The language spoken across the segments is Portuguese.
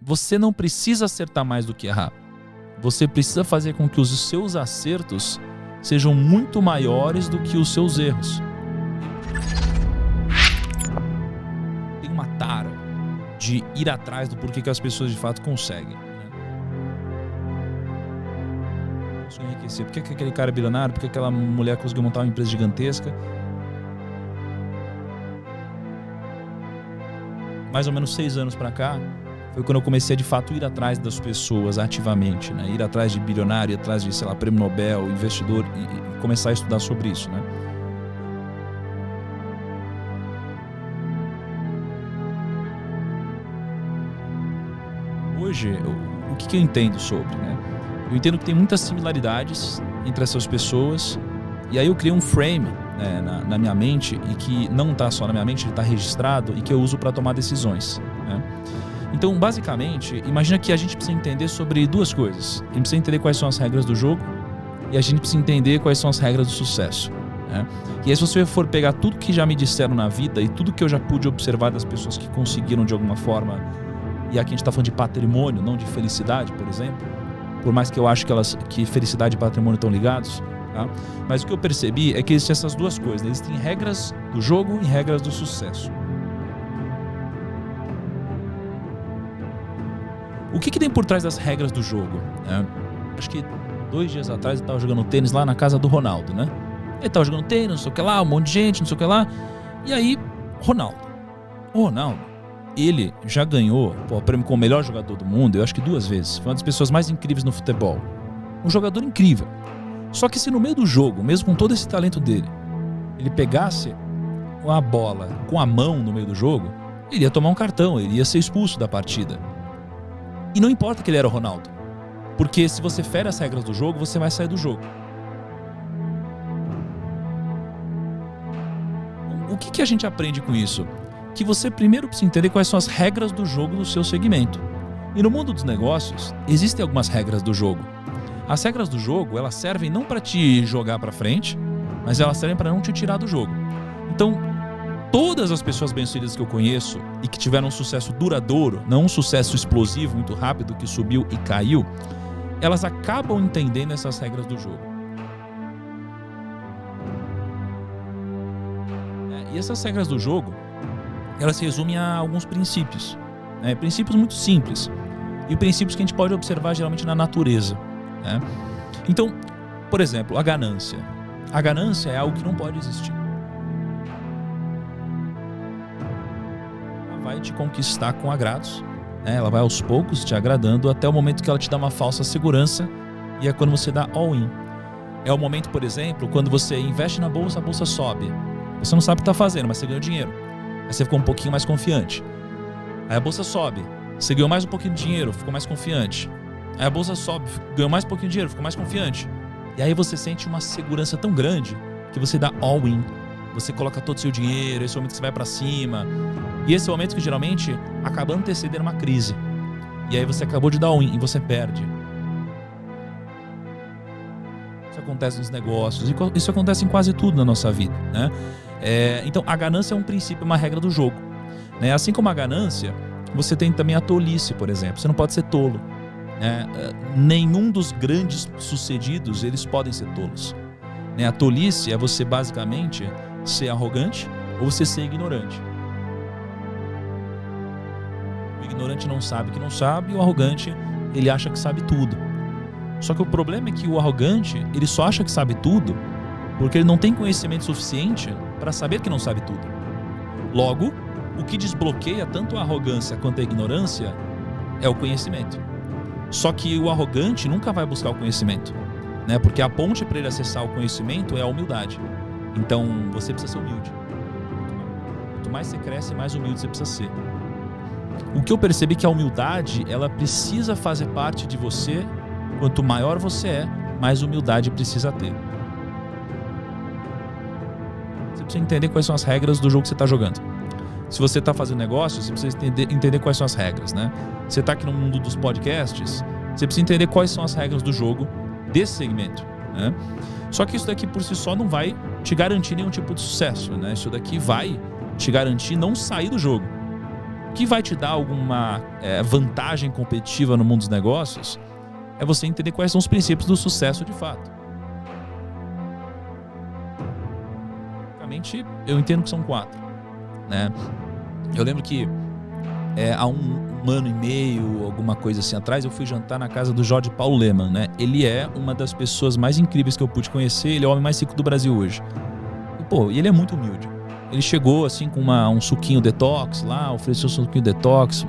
você não precisa acertar mais do que errar. Você precisa fazer com que os seus acertos sejam muito maiores do que os seus erros. Tem uma tara de ir atrás do porquê que as pessoas de fato conseguem. Enriquecer. Por que aquele cara é bilionário? Por que aquela mulher conseguiu montar uma empresa gigantesca? Mais ou menos 6 anos pra cá, foi quando eu comecei a de fato ir atrás das pessoas ativamente, né? Ir atrás de bilionário, ir atrás de, sei lá, prêmio Nobel, investidor e começar a estudar sobre isso, né? Hoje, o que eu entendo sobre, né? Eu entendo que tem muitas similaridades entre essas pessoas, e aí eu criei um frame, né, na minha mente, e que não está só na minha mente, ele está registrado, e que eu uso para tomar decisões, né? Então, basicamente, imagina que a gente precisa entender sobre 2 coisas. A gente precisa entender quais são as regras do jogo, e a gente precisa entender quais são as regras do sucesso, né? E aí, se você for pegar tudo que já me disseram na vida, e tudo que eu já pude observar das pessoas que conseguiram de alguma forma, e aqui a gente está falando de patrimônio, não de felicidade, por exemplo, por mais que eu acho que felicidade e patrimônio estão ligados, tá? Mas o que eu percebi é que existem essas 2 coisas, né? Existem regras do jogo e regras do sucesso. O que tem por trás das regras do jogo, né? Acho que 2 dias atrás eu estava jogando tênis lá na casa do Ronaldo, né? Ele estava jogando tênis, não sei o que lá, um monte de gente, não sei o que lá. E aí, o Ronaldo, ele já ganhou o prêmio como o melhor jogador do mundo, eu acho que 2 vezes. Foi uma das pessoas mais incríveis no futebol. Um jogador incrível. Só que se no meio do jogo, mesmo com todo esse talento dele, ele pegasse a bola com a mão no meio do jogo, ele ia tomar um cartão, ele ia ser expulso da partida. E não importa que ele era o Ronaldo. Porque se você fere as regras do jogo, você vai sair do jogo. O que a gente aprende com isso? Que você primeiro precisa entender quais são as regras do jogo do seu segmento. E no mundo dos negócios, existem algumas regras do jogo. As regras do jogo, elas servem não para te jogar para frente, mas elas servem para não te tirar do jogo. Então, todas as pessoas bem-sucedidas que eu conheço e que tiveram um sucesso duradouro, não um sucesso explosivo, muito rápido, que subiu e caiu, elas acabam entendendo essas regras do jogo. E essas regras do jogo, elas se resumem a alguns princípios, né? Princípios muito simples. E princípios que a gente pode observar geralmente na natureza, né? Então, por exemplo, a ganância. A ganância é algo que não pode existir. Ela vai te conquistar com agrados, né? Ela vai aos poucos te agradando até o momento que ela te dá uma falsa segurança, e é quando você dá all-in. É o momento, por exemplo, quando você investe na bolsa, a bolsa sobe. Você não sabe o que está fazendo, mas você ganhou dinheiro. Aí você ficou um pouquinho mais confiante. Aí a bolsa sobe. Você ganhou mais um pouquinho de dinheiro, ficou mais confiante. Aí a bolsa sobe, ganhou mais um pouquinho de dinheiro, ficou mais confiante. E aí você sente uma segurança tão grande que você dá all-in. Você coloca todo o seu dinheiro, esse é o momento que você vai para cima. E esse é o momento que geralmente acaba antecedendo uma crise. E aí você acabou de dar all-in e você perde. Isso acontece nos negócios, isso acontece em quase tudo na nossa vida, né? Então a ganância é um princípio, uma regra do jogo, né? Assim como a ganância, você tem também a tolice, por exemplo. Você não pode ser tolo, né? Nenhum dos grandes sucedidos, eles podem ser tolos, né? A tolice é você basicamente ser arrogante ou você ser ignorante. O ignorante não sabe que não sabe, e o arrogante, ele acha que sabe tudo. Só que o problema é que o arrogante, ele só acha que sabe tudo porque ele não tem conhecimento suficiente para saber que não sabe tudo. Logo, o que desbloqueia tanto a arrogância quanto a ignorância é o conhecimento. Só que o arrogante nunca vai buscar o conhecimento, né? Porque a ponte para ele acessar o conhecimento é a humildade. Então, você precisa ser humilde. Quanto mais você cresce, mais humilde você precisa ser. O que eu percebi é que a humildade, ela precisa fazer parte de você. Quanto maior você é, mais humildade precisa ter. Você precisa entender quais são as regras do jogo que você está jogando. Se você está fazendo negócio, você precisa entender quais são as regras, né? Você está aqui no mundo dos podcasts, você precisa entender quais são as regras do jogo desse segmento, né? Só que isso daqui por si só não vai te garantir nenhum tipo de sucesso, né? Isso daqui vai te garantir não sair do jogo. O que vai te dar alguma vantagem competitiva no mundo dos negócios é você entender quais são os princípios do sucesso de fato. Basicamente, eu entendo que são 4, né? Eu lembro que há um ano e meio, alguma coisa assim atrás, eu fui jantar na casa do Jorge Paulo Lemann, né? Ele é uma das pessoas mais incríveis que eu pude conhecer, ele é o homem mais rico do Brasil hoje. E ele é muito humilde. Ele chegou assim com um suquinho detox lá, ofereceu um suquinho detox.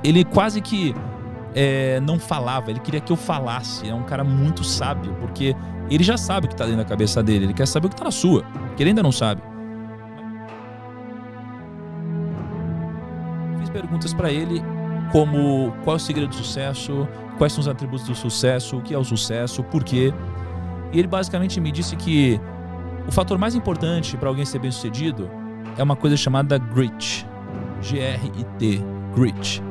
Ele quase que não falava, ele queria que eu falasse. É um cara muito sábio, porque ele já sabe o que está dentro da cabeça dele, ele quer saber o que está na sua, que ele ainda não sabe. Fiz perguntas para ele como qual é o segredo do sucesso, quais são os atributos do sucesso, o que é o sucesso, por quê. E ele basicamente me disse que o fator mais importante para alguém ser bem-sucedido é uma coisa chamada grit. G-R-I-T. Grit.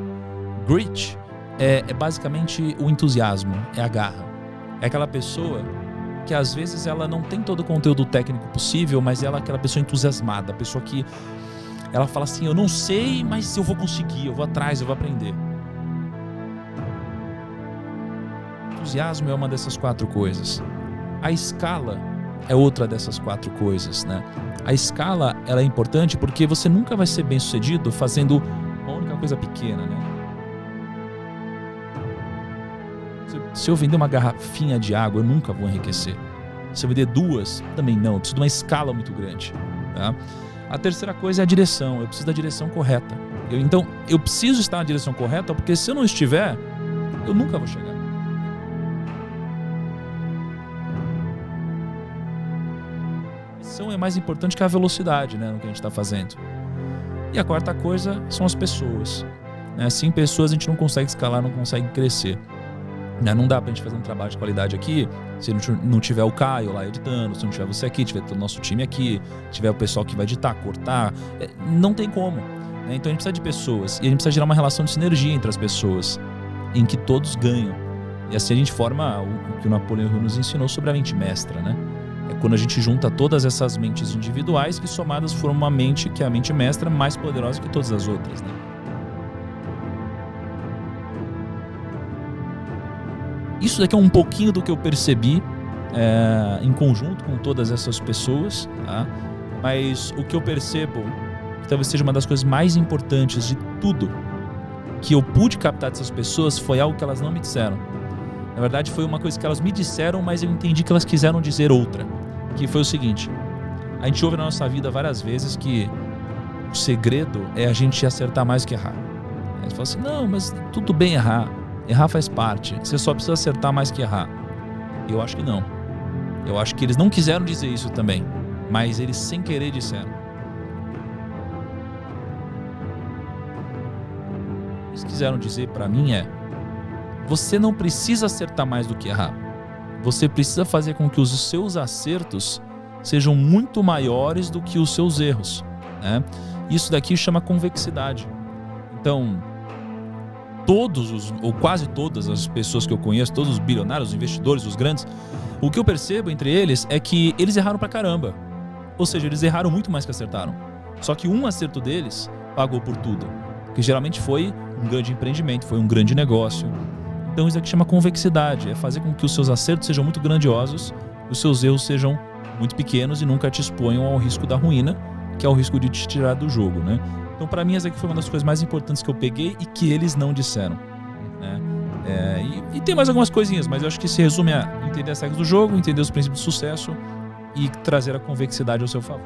Grit é basicamente o entusiasmo, é a garra. É aquela pessoa que às vezes ela não tem todo o conteúdo técnico possível, mas ela é aquela pessoa entusiasmada, a pessoa que ela fala assim, eu não sei, mas eu vou conseguir, eu vou atrás, eu vou aprender. O entusiasmo é uma dessas 4 coisas. A escala é outra dessas 4 coisas, né? A escala, ela é importante porque você nunca vai ser bem sucedido fazendo uma única coisa pequena, né? Se eu vender uma garrafinha de água, eu nunca vou enriquecer. Se eu vender 2, também não. Eu preciso de uma escala muito grande, tá? A terceira coisa é a direção. Eu preciso da direção correta. Então, eu preciso estar na direção correta porque se eu não estiver, eu nunca vou chegar. É mais importante que a velocidade, né, no que a gente está fazendo. E a quarta coisa são as pessoas, né? Sem pessoas a gente não consegue escalar, não consegue crescer, né? Não dá pra gente fazer um trabalho de qualidade aqui se não tiver o Caio lá editando, se não tiver você aqui, tiver todo o nosso time aqui, tiver o pessoal que vai editar, cortar, não tem como, né? Então a gente precisa de pessoas e a gente precisa gerar uma relação de sinergia entre as pessoas em que todos ganham. E assim a gente forma o que o Napoleão Hill nos ensinou sobre a mente mestra, né? É quando a gente junta todas essas mentes individuais que somadas formam uma mente que é a mente mestra mais poderosa que todas as outras, né? Isso daqui é um pouquinho do que eu percebi em conjunto com todas essas pessoas, tá? Mas o que eu percebo, que talvez seja uma das coisas mais importantes de tudo que eu pude captar dessas pessoas, foi algo que elas não me disseram. Na verdade, foi uma coisa que elas me disseram, mas eu entendi que elas quiseram dizer outra. Que foi o seguinte: a gente ouve na nossa vida várias vezes que o segredo é a gente acertar mais que errar. Aí você fala assim, não, mas tudo bem errar. Errar faz parte. Você só precisa acertar mais que errar. Eu acho que não. Eu acho que eles não quiseram dizer isso também, mas eles sem querer disseram. O que eles quiseram dizer pra mim é: você não precisa acertar mais do que errar. Você precisa fazer com que os seus acertos sejam muito maiores do que os seus erros, né? Isso daqui chama convexidade. Então, ou quase todas as pessoas que eu conheço, todos os bilionários, os investidores, os grandes, o que eu percebo entre eles é que eles erraram pra caramba. Ou seja, eles erraram muito mais que acertaram. Só que um acerto deles pagou por tudo. Que geralmente foi um grande empreendimento, foi um grande negócio. Então isso aqui chama convexidade, é fazer com que os seus acertos sejam muito grandiosos, os seus erros sejam muito pequenos e nunca te exponham ao risco da ruína, que é o risco de te tirar do jogo, né? Então para mim essa aqui foi uma das coisas mais importantes que eu peguei e que eles não disseram, né? E tem mais algumas coisinhas, mas eu acho que se resume a entender as regras do jogo, entender os princípios de sucesso e trazer a convexidade ao seu favor.